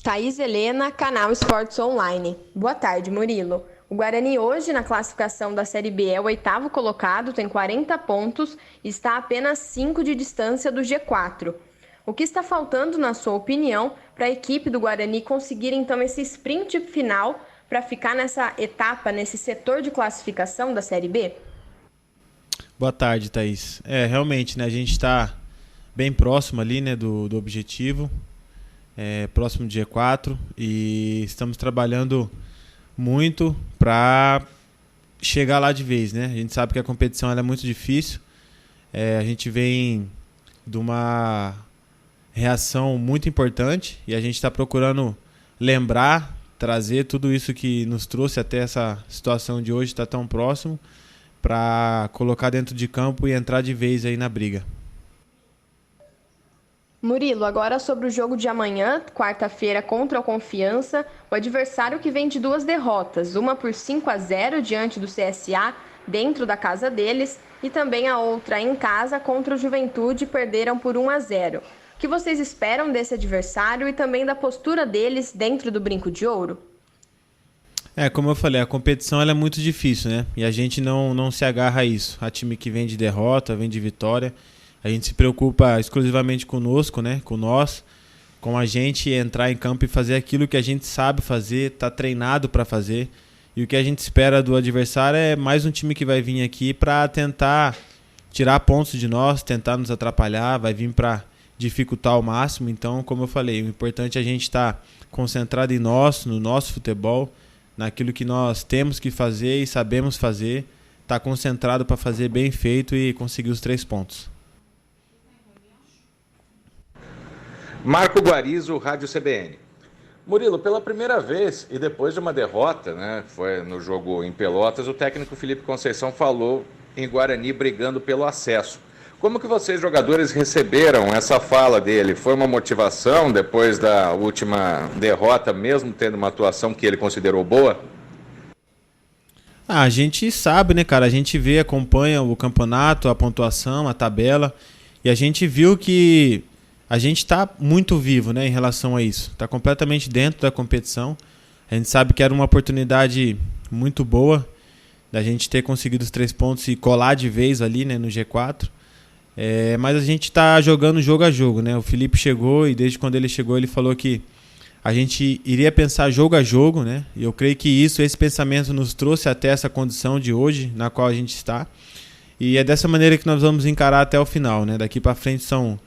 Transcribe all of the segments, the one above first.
Thaís Helena, canal Esportes Online. Boa tarde, Murilo. O Guarani hoje, na classificação da Série B, é o oitavo colocado, tem 40 pontos e está a apenas 5 de distância do G4. O que está faltando, na sua opinião, para a equipe do Guarani conseguir então esse sprint final para ficar nessa etapa, nesse setor de classificação da Série B? Boa tarde, Thaís. Realmente, né, a gente está bem próximo ali, né, do objetivo. Próximo do G4 e estamos trabalhando muito para chegar lá de vez, né? A gente sabe que a competição ela é muito difícil, a gente vem de uma reação muito importante e a gente está procurando lembrar, trazer tudo isso que nos trouxe até essa situação de hoje, estar tão próximo, para colocar dentro de campo e entrar de vez aí na briga. Murilo, agora sobre o jogo de amanhã, quarta-feira, contra o Confiança, o adversário que vem de 2 derrotas, uma por 5-0 diante do CSA, dentro da casa deles, e também a outra em casa contra o Juventude, perderam por 1-0. O que vocês esperam desse adversário e também da postura deles dentro do Brinco de Ouro? Como eu falei, a competição ela é muito difícil, né? E a gente não se agarra a isso. A time que vem de derrota, vem de vitória. A gente se preocupa exclusivamente conosco, né? Com nós, com a gente entrar em campo e fazer aquilo que a gente sabe fazer, está treinado para fazer. E o que a gente espera do adversário é mais um time que vai vir aqui para tentar tirar pontos de nós, tentar nos atrapalhar, vai vir para dificultar ao máximo. Então, como eu falei, o importante é a gente estar concentrado em nós, no nosso futebol, naquilo que nós temos que fazer e sabemos fazer, estar concentrado para fazer bem feito e conseguir os 3 pontos. Marco Guarizo, Rádio CBN. Murilo, pela primeira vez e depois de uma derrota, né, foi no jogo em Pelotas, o técnico Felipe Conceição falou em Guarani brigando pelo acesso. Como que vocês, jogadores, receberam essa fala dele? Foi uma motivação depois da última derrota, mesmo tendo uma atuação que ele considerou boa? A gente sabe, né, cara? A gente vê, acompanha o campeonato, a pontuação, a tabela, e a gente viu que a gente está muito vivo, né, em relação a isso. Está completamente dentro da competição. A gente sabe que era uma oportunidade muito boa da gente ter conseguido os 3 pontos e colar de vez ali, né, no G4. Mas a gente está jogando jogo a jogo, né? O Felipe chegou e desde quando ele chegou ele falou que a gente iria pensar jogo a jogo, né? E eu creio que esse pensamento nos trouxe até essa condição de hoje na qual a gente está. E é dessa maneira que nós vamos encarar até o final, né? Daqui para frente são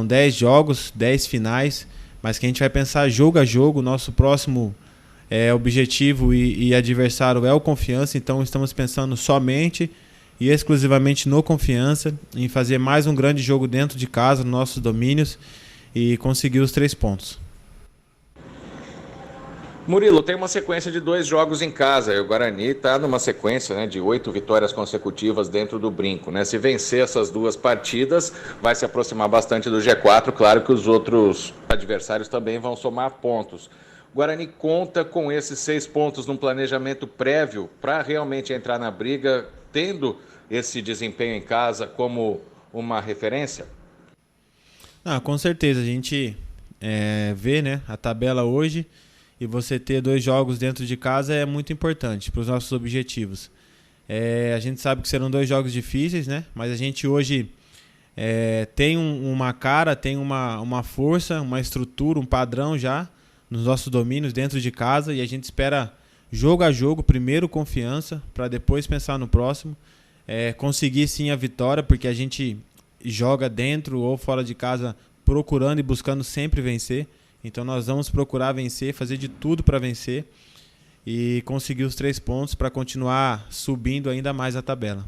10 jogos, 10 finais, mas que a gente vai pensar jogo a jogo. Nosso próximo objetivo e adversário é o Confiança, então estamos pensando somente e exclusivamente no Confiança, em fazer mais um grande jogo dentro de casa, nos nossos domínios, e conseguir os 3 pontos. Murilo, tem uma sequência de 2 jogos em casa, e o Guarani está numa sequência, né, de 8 vitórias consecutivas dentro do Brinco, né? Se vencer essas 2 partidas, vai se aproximar bastante do G4, claro que os outros adversários também vão somar pontos. O Guarani conta com esses 6 pontos num planejamento prévio para realmente entrar na briga, tendo esse desempenho em casa como uma referência? Com certeza, a gente vê, né, a tabela hoje, e você ter 2 jogos dentro de casa é muito importante para os nossos objetivos. A gente sabe que serão 2 jogos difíceis, né, mas a gente hoje tem uma cara, tem uma força, uma estrutura, um padrão já nos nossos domínios dentro de casa, e a gente espera jogo a jogo, primeiro Confiança, para depois pensar no próximo. Conseguir sim a vitória, porque a gente joga dentro ou fora de casa procurando e buscando sempre vencer. Então nós vamos procurar vencer, fazer de tudo para vencer e conseguir os 3 pontos para continuar subindo ainda mais a tabela.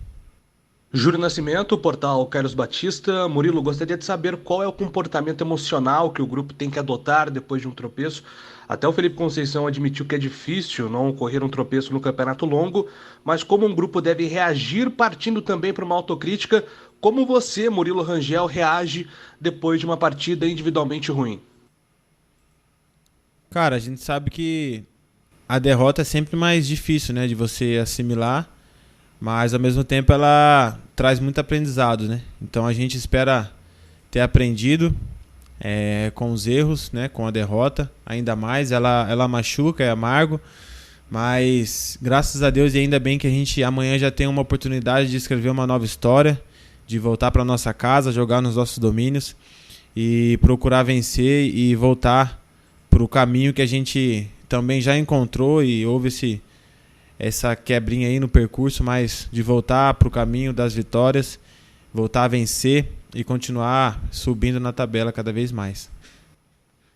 Júlio Nascimento, portal Carlos Batista. Murilo, gostaria de saber qual é o comportamento emocional que o grupo tem que adotar depois de um tropeço. Até o Felipe Conceição admitiu que é difícil não ocorrer um tropeço no campeonato longo, mas como um grupo deve reagir partindo também para uma autocrítica, como você, Murilo Rangel, reage depois de uma partida individualmente ruim? Cara, a gente sabe que a derrota é sempre mais difícil, né, de você assimilar, mas ao mesmo tempo ela traz muito aprendizado, né? Então a gente espera ter aprendido, com os erros, né, com a derrota, ainda mais, ela machuca, é amargo, mas graças a Deus e ainda bem que a gente amanhã já tem uma oportunidade de escrever uma nova história, de voltar para nossa casa, jogar nos nossos domínios e procurar vencer e voltar para o caminho que a gente também já encontrou e houve essa quebrinha aí no percurso, mas de voltar para o caminho das vitórias, voltar a vencer e continuar subindo na tabela cada vez mais.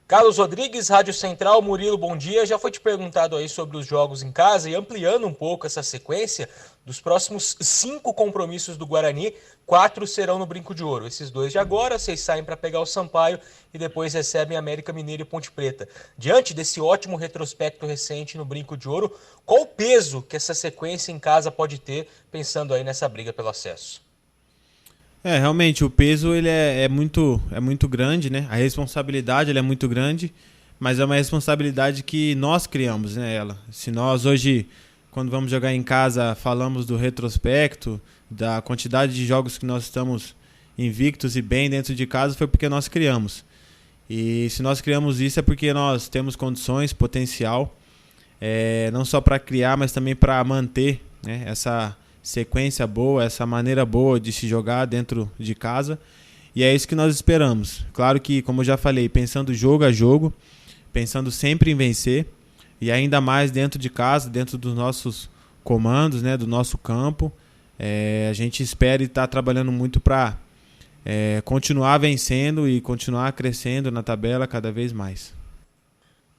Carlos Rodrigues, Rádio Central. Murilo, bom dia. Já foi te perguntado aí sobre os jogos em casa e ampliando um pouco essa sequência, dos próximos 5 compromissos do Guarani, 4 serão no Brinco de Ouro. Esses 2 de agora, vocês saem para pegar o Sampaio e depois recebem América Mineiro e Ponte Preta. Diante desse ótimo retrospecto recente no Brinco de Ouro, qual o peso que essa sequência em casa pode ter, pensando aí nessa briga pelo acesso? Realmente, o peso ele é muito grande, né? A responsabilidade ele é muito grande, mas é uma responsabilidade que nós criamos, né? Se nós hoje, quando vamos jogar em casa, falamos do retrospecto, da quantidade de jogos que nós estamos invictos e bem dentro de casa, foi porque nós criamos. E se nós criamos isso é porque nós temos condições, potencial, não só para criar, mas também para manter, né, essa sequência boa, essa maneira boa de se jogar dentro de casa, e é isso que nós esperamos. Claro que, como eu já falei, pensando jogo a jogo, pensando sempre em vencer, e ainda mais dentro de casa, dentro dos nossos comandos, né, do nosso campo, a gente espera e está trabalhando muito para continuar vencendo e continuar crescendo na tabela cada vez mais.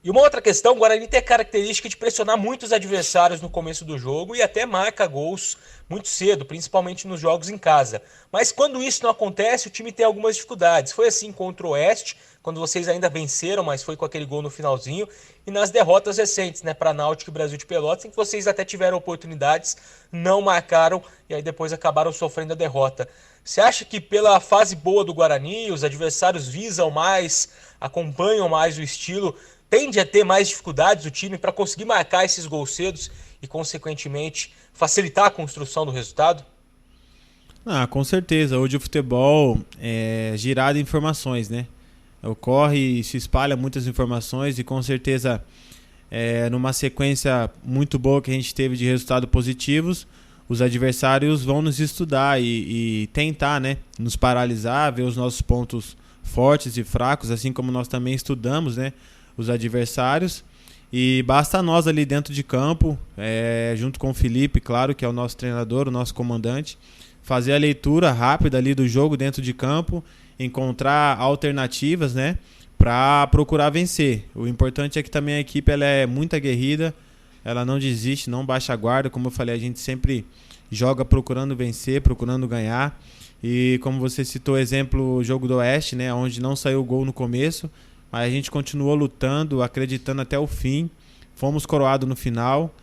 E uma outra questão, o Guarani tem a característica de pressionar muitos adversários no começo do jogo e até marca gols muito cedo, principalmente nos jogos em casa. Mas quando isso não acontece, o time tem algumas dificuldades. Foi assim contra o Oeste, quando vocês ainda venceram, mas foi com aquele gol no finalzinho, e nas derrotas recentes, né, para Náutico e Brasil de Pelotas, em que vocês até tiveram oportunidades, não marcaram e aí depois acabaram sofrendo a derrota. Você acha que pela fase boa do Guarani, os adversários visam mais, acompanham mais o estilo, tende a ter mais dificuldades o time para conseguir marcar esses gols cedos e, consequentemente, facilitar a construção do resultado? Com certeza. Hoje o futebol é girado em informações, né? Ocorre e se espalha muitas informações e, com certeza, numa sequência muito boa que a gente teve de resultados positivos, os adversários vão nos estudar e tentar, né, nos paralisar, ver os nossos pontos fortes e fracos, assim como nós também estudamos, né, os adversários, e basta nós ali dentro de campo, junto com o Felipe, claro, que é o nosso treinador, o nosso comandante, fazer a leitura rápida ali do jogo dentro de campo, encontrar alternativas, né, para procurar vencer. O importante é que também a equipe ela é muito aguerrida, ela não desiste, não baixa a guarda, como eu falei, a gente sempre joga procurando vencer, procurando ganhar, e como você citou, exemplo, o jogo do Oeste, né, onde não saiu o gol no começo, mas a gente continuou lutando, acreditando até o fim. Fomos coroados no final.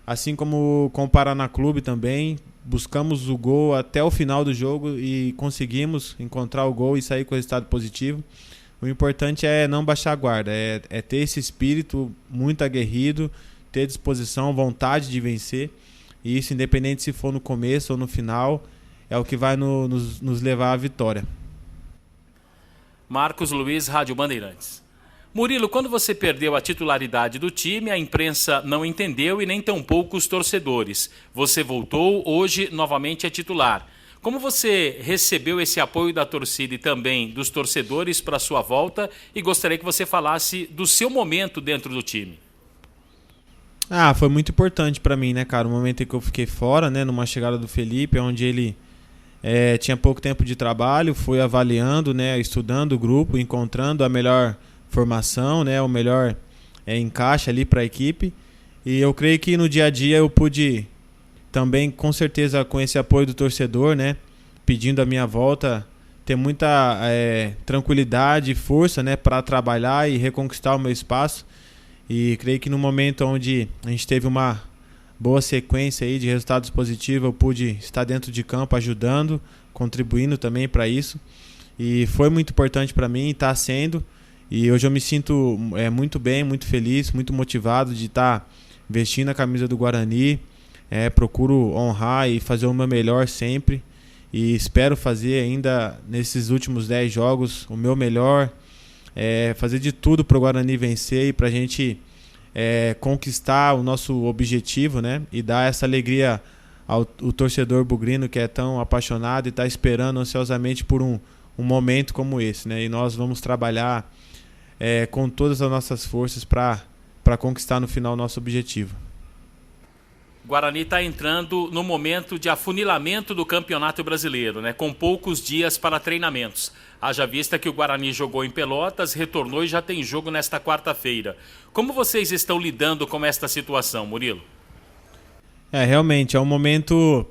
Assim como com o Paraná Clube também. Buscamos o gol até o final do jogo e conseguimos encontrar o gol e sair com o resultado positivo. O importante é não baixar a guarda. É ter esse espírito muito aguerrido, ter disposição, vontade de vencer. E isso, independente se for no começo ou no final, é o que vai nos levar à vitória. Marcos Luiz, Rádio Bandeirantes. Murilo, quando você perdeu a titularidade do time, a imprensa não entendeu e nem tampouco os torcedores. Você voltou, hoje novamente é titular. Como você recebeu esse apoio da torcida e também dos torcedores para a sua volta? E gostaria que você falasse do seu momento dentro do time. Foi muito importante para mim, né, cara? O momento em que eu fiquei fora, né, numa chegada do Felipe, onde ele tinha pouco tempo de trabalho, foi avaliando, né, estudando o grupo, encontrando a melhor formação, né, o melhor encaixe ali para a equipe. E eu creio que no dia a dia eu pude também, com certeza, com esse apoio do torcedor, né, pedindo a minha volta, ter muita tranquilidade e força, né, para trabalhar e reconquistar o meu espaço. E creio que no momento onde a gente teve uma boa sequência aí de resultados positivos, eu pude estar dentro de campo ajudando, contribuindo também para isso. E foi muito importante para mim, está sendo. E hoje eu me sinto muito bem, muito feliz, muito motivado de estar vestindo a camisa do Guarani. Procuro honrar e fazer o meu melhor sempre. E espero fazer ainda nesses últimos 10 jogos o meu melhor. fazer de tudo para o Guarani vencer e para a gente conquistar o nosso objetivo, né? E dar essa alegria ao torcedor bugrino que é tão apaixonado e está esperando ansiosamente por um momento como esse, né? E nós vamos trabalhar com todas as nossas forças para conquistar no final o nosso objetivo. Guarani está entrando no momento de afunilamento do Campeonato Brasileiro, né? Com poucos dias para treinamentos. Haja vista que o Guarani jogou em Pelotas, retornou e já tem jogo nesta quarta-feira. Como vocês estão lidando com esta situação, Murilo? Realmente, é um momento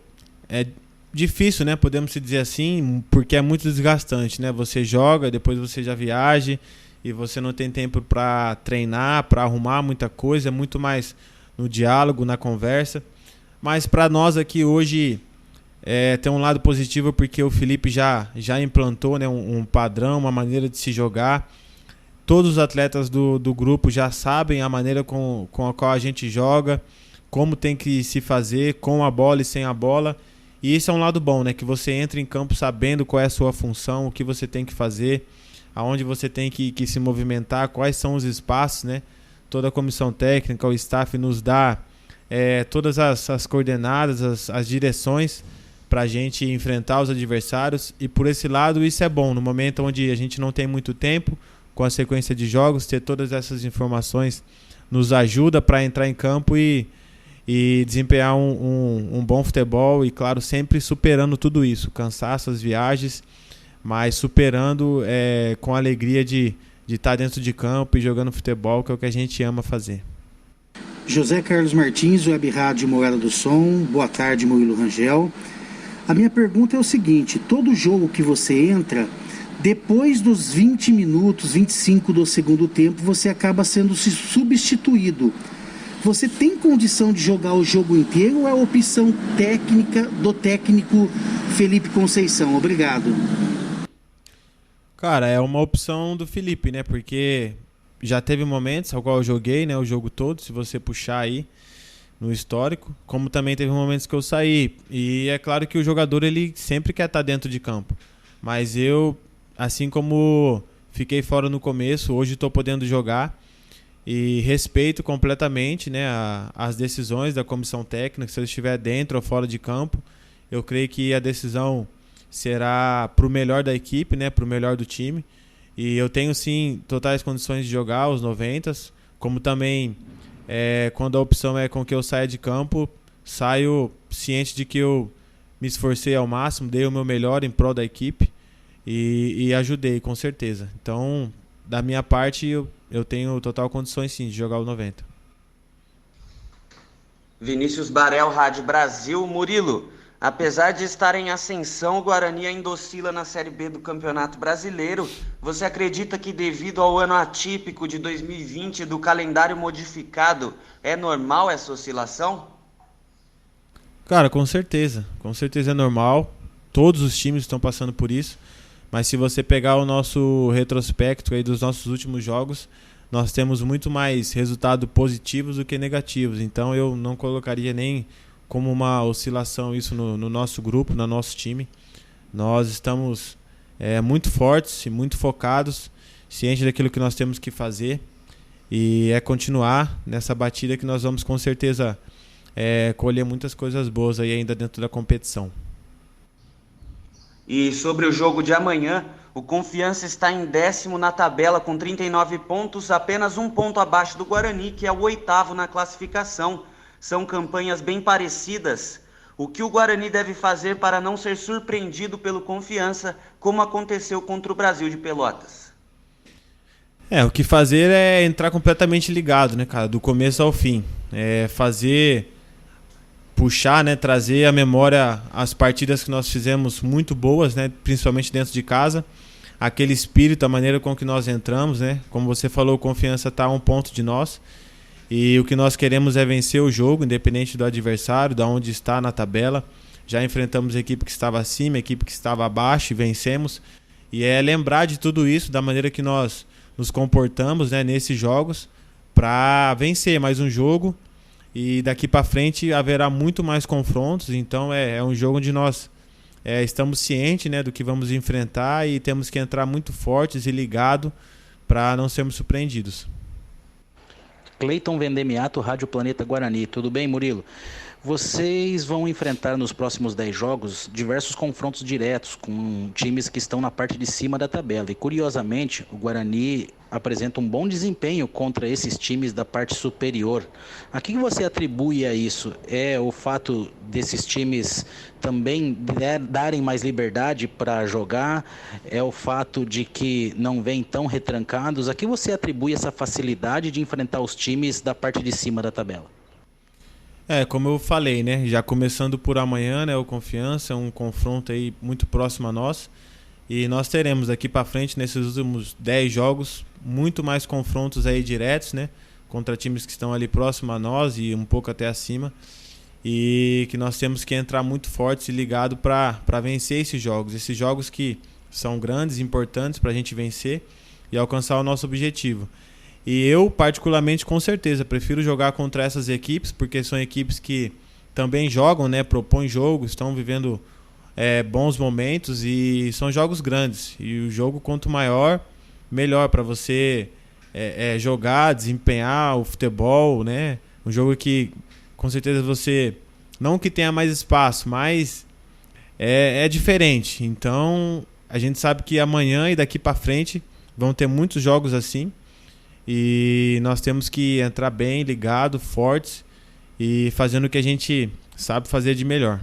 difícil, né? Podemos dizer assim, porque é muito desgastante, né? Você joga, depois você já viaja e você não tem tempo para treinar, para arrumar muita coisa, é muito mais no diálogo, na conversa. Mas para nós aqui hoje tem um lado positivo porque o Felipe já implantou, né, um padrão, uma maneira de se jogar. Todos os atletas do grupo já sabem a maneira com a qual a gente joga, como tem que se fazer com a bola e sem a bola. E isso é um lado bom, né, que você entra em campo sabendo qual é a sua função, o que você tem que fazer, aonde você tem que se movimentar, quais são os espaços, né? Toda a comissão técnica, o staff nos dá todas as coordenadas, as direções para a gente enfrentar os adversários. E por esse lado isso é bom, no momento onde a gente não tem muito tempo, com a sequência de jogos, ter todas essas informações nos ajuda para entrar em campo e desempenhar um bom futebol e, claro, sempre superando tudo isso, cansaço, as viagens, mas superando com a alegria de estar dentro de campo e jogando futebol, que é o que a gente ama fazer. José Carlos Martins, Web Rádio Morada do Som. Boa tarde, Murilo Rangel. A minha pergunta é o seguinte: todo jogo que você entra, depois dos 20 minutos, 25 do segundo tempo, você acaba sendo substituído. Você tem condição de jogar o jogo inteiro ou é a opção técnica do técnico Felipe Conceição? Obrigado. Cara, é uma opção do Felipe, né? Porque já teve momentos ao qual eu joguei, né, o jogo todo, se você puxar aí no histórico, como também teve momentos que eu saí. E é claro que o jogador ele sempre quer estar dentro de campo. Mas eu, assim como fiquei fora no começo, hoje estou podendo jogar e respeito completamente, né, as decisões da comissão técnica, se eu estiver dentro ou fora de campo. Eu creio que a decisão será para o melhor da equipe, né, para o melhor do time. E eu tenho sim totais condições de jogar os 90, como também quando a opção é com que eu saia de campo, saio ciente de que eu me esforcei ao máximo, dei o meu melhor em prol da equipe e ajudei, com certeza. Então, da minha parte, eu tenho total condições sim de jogar os 90. Vinícius Barel, Rádio Brasil. Murilo, apesar de estar em ascensão, o Guarani ainda oscila na Série B do Campeonato Brasileiro. Você acredita que devido ao ano atípico de 2020 do calendário modificado, é normal essa oscilação? Cara, com certeza é normal. Todos os times estão passando por isso. Mas se você pegar o nosso retrospecto aí dos nossos últimos jogos, nós temos muito mais resultados positivos do que negativos. Então eu não colocaria nem como uma oscilação isso no nosso grupo, no nosso time. Nós estamos muito fortes e muito focados, cientes daquilo que nós temos que fazer. E é continuar nessa batida que nós vamos com certeza colher muitas coisas boas aí ainda dentro da competição. E sobre o jogo de amanhã, o Confiança está em 10º na tabela com 39 pontos, apenas um ponto abaixo do Guarani, que é o 8º na classificação. São campanhas bem parecidas. O que o Guarani deve fazer para não ser surpreendido pelo Confiança, como aconteceu contra o Brasil de Pelotas? O que fazer é entrar completamente ligado, né, cara, do começo ao fim. Puxar, né, trazer à memória as partidas que nós fizemos muito boas, né, principalmente dentro de casa. Aquele espírito, a maneira com que nós entramos, né, como você falou, o Confiança está a um ponto de nós. E o que nós queremos é vencer o jogo, independente do adversário, de onde está na tabela. Já enfrentamos a equipe que estava acima, a equipe que estava abaixo e vencemos. E é lembrar de tudo isso, da maneira que nós nos comportamos, né, nesses jogos, para vencer mais um jogo. E daqui para frente haverá muito mais confrontos. Então é um jogo onde nós estamos cientes, né, do que vamos enfrentar e temos que entrar muito fortes e ligados para não sermos surpreendidos. Cleiton Vendemiato, Rádio Planeta Guarani. Tudo bem, Murilo? Vocês vão enfrentar nos próximos 10 jogos diversos confrontos diretos com times que estão na parte de cima da tabela. E, curiosamente, o Guarani apresenta um bom desempenho contra esses times da parte superior. A que você atribui a isso? É o fato desses times também darem mais liberdade para jogar? É o fato de que não vêm tão retrancados? A que você atribui essa facilidade de enfrentar os times da parte de cima da tabela? Como eu falei, né? Já começando por amanhã, né? O Confiança é um confronto aí muito próximo a nós. E nós teremos daqui para frente, nesses últimos 10 jogos, muito mais confrontos aí diretos, né? Contra times que estão ali próximo a nós e um pouco até acima. E que nós temos que entrar muito fortes e ligado para vencer esses jogos. Esses jogos que são grandes, importantes para a gente vencer e alcançar o nosso objetivo. E eu, particularmente, com certeza, prefiro jogar contra essas equipes, porque são equipes que também jogam, né, propõem jogo, estão vivendo bons momentos e são jogos grandes. E o jogo, quanto maior, melhor para você jogar, desempenhar o futebol, né? Um jogo que, com certeza, você, não que tenha mais espaço, mas é diferente. Então, a gente sabe que amanhã e daqui para frente vão ter muitos jogos assim. E nós temos que entrar bem, ligado, fortes e fazendo o que a gente sabe fazer de melhor.